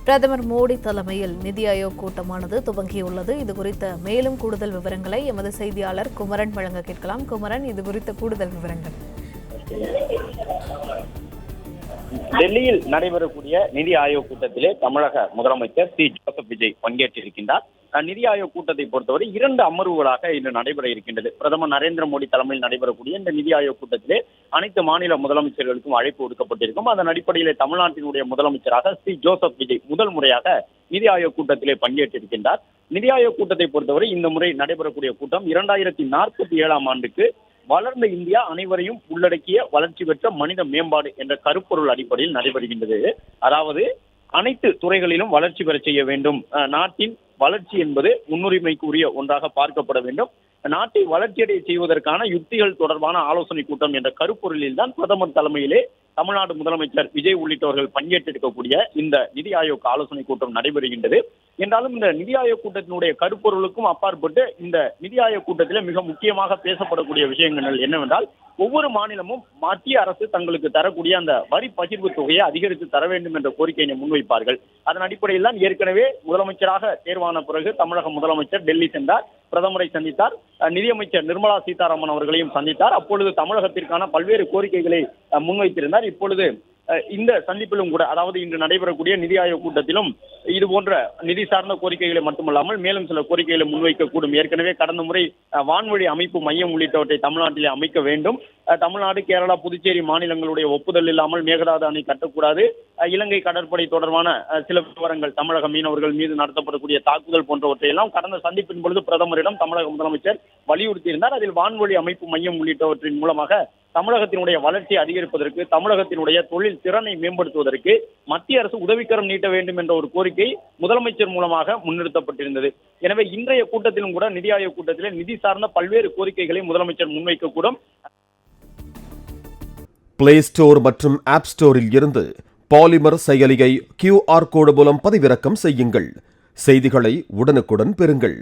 பிரதமர் மோடி தலைமையில் நிதி ஆயோக் கூட்டமானது துவங்கியுள்ளது. இது குறித்த மேலும் கூடுதல் விவரங்களை எமது செய்தியாளர் குமரன் வழங்க கேட்கலாம். குமரன், இது குறித்த கூடுதல் விவரங்கள். டெல்லியில் நடைபெறக்கூடிய நிதி ஆயோக் கூட்டத்திலே தமிழக முதலமைச்சர் சி ஜோசப் விஜய் பங்கேற்றிருக்கின்றார். நிதி ஆயோக் கூட்டத்தை பொறுத்தவரை 2 அமர்வுகளாக இன்று நடைபெற இருக்கின்றது. பிரதமர் நரேந்திர மோடி தலைமையில் நடைபெறக்கூடிய இந்த நிதி ஆயோக் கூட்டத்திலே அனைத்து மாநில முதலமைச்சர்களுக்கும் அழைப்பு விடுக்கப்பட்டிருக்கும். அதன் அடிப்படையிலே தமிழ்நாட்டினுடைய முதலமைச்சராக சி ஜோசப் விஜய் முதல் முறையாக நிதி ஆயோக் கூட்டத்திலே பங்கேற்றிருக்கின்றார். நிதி ஆயோக் கூட்டத்தை பொறுத்தவரை இந்த முறை நடைபெறக்கூடிய கூட்டம் 2047ஆம் ஆண்டுக்கு வளர்ந்த இந்தியா அனைவரையும் உள்ளடக்கிய வளர்ச்சி பெற்ற மனித மேம்பாடு என்ற கருப்பொருள் அடிப்படையில் நடைபெறுகின்றது. அதாவது அனைத்து துறைகளிலும் வளர்ச்சி பெற செய்ய வேண்டும். நாட்டின் வளர்ச்சி என்பது முன்னுரிமைக்கு உரிய ஒன்றாக பார்க்கப்பட வேண்டும். நாட்டை வளர்ச்சியடைய செய்வதற்கான யுக்திகள் தொடர்பான ஆலோசனை கூட்டம் என்ற கருப்பொருளில் தான் பிரதமர் தலைமையிலே தமிழ்நாடு முதலமைச்சர் விஜய் உள்ளிட்டவர்கள் பங்கேற்றிருக்கக்கூடிய இந்த நிதி ஆயோக் ஆலோசனை கூட்டம் நடைபெறுகின்றது. என்றாலும் இந்த நிதி ஆயோக் கூட்டத்தினுடைய கருப்பொருளுக்கும் அப்பாற்பட்டு இந்த நிதி ஆயோக் கூட்டத்தில் மிக முக்கியமாக பேசப்படக்கூடிய விஷயங்கள் என்னவென்றால், ஒவ்வொரு மாநிலமும் மத்திய அரசு தங்களுக்கு தரக்கூடிய அந்த வரி பகிர்வு தொகையை அதிகரித்து தர வேண்டும் என்ற கோரிக்கையை முன்வைப்பார்கள். அதன் அடிப்படையில் தான் ஏற்கனவே முதலமைச்சராக தேர்வான பிறகு தமிழக முதலமைச்சர் டெல்லி சென்றார், பிரதமரை சந்தித்தார், நிதியமைச்சர் நிர்மலா சீதாராமன் அவர்களையும் சந்தித்தார். அப்பொழுது தமிழகத்திற்கான பல்வேறு கோரிக்கைகளை முன்வைத்திருந்தார். இப்பொழுது இந்த சந்திப்பிலும் கூட, அதாவது இன்று நடைபெறக்கூடிய நிதி ஆயோக் கூட்டத்திலும் இது போன்ற நிதி சார்ந்த கோரிக்கைகளை மட்டுமல்லாமல் மேலும் சில கோரிக்கைகளை முன்வைக்கக்கூடும். ஏற்கனவே கடந்த முறை வான்வழி அமைப்பு மையம் உள்ளிட்டவற்றை தமிழ்நாட்டிலே அமைக்க வேண்டும். தமிழ்நாடு, கேரளா, புதுச்சேரி மாநிலங்களுடைய ஒப்புதல் இல்லாமல் மேகதாது அணை கட்டக்கூடாது. இலங்கை கடற்படை தொடர்பான சில விவரங்கள், தமிழக மீனவர்கள் மீது நடத்தப்படக்கூடிய தாக்குதல் போன்றவற்றை எல்லாம் கடந்த சந்திப்பின் பொழுது பிரதமரிடம் தமிழக முதலமைச்சர் வலியுறுத்தியிருந்தார். அதில் வான்வழி அமைப்பு மையம் உள்ளிட்டவற்றின் மூலமாக தமிழகத்தினுடைய வளர்ச்சியை அதிகரிப்பதற்கு, தமிழகத்தினுடைய தொழில் திறனை மேம்படுத்துவதற்கு மத்திய அரசு உதவிக்கரம் நீட்ட வேண்டும் என்ற ஒரு கோரிக்கை முதலமைச்சர் மூலமாக முன்னிறுத்தப்பட்டிருந்தது. எனவே இன்றைய கூட்டத்திலும் கூட நிதி ஆயோக் கூட்டத்திலே நிதி சார்ந்த பல்வேறு கோரிக்கைகளை முதலமைச்சர் முன்வைக்கக்கூடும். பிளே ஸ்டோர் மற்றும் ஆப் ஸ்டோரில் இருந்து பாலிமர் செயலியை QR கோடு மூலம் பதிவிறக்கம் செய்யுங்கள். செய்திகளை உடனுக்குடன் பெறுங்கள்.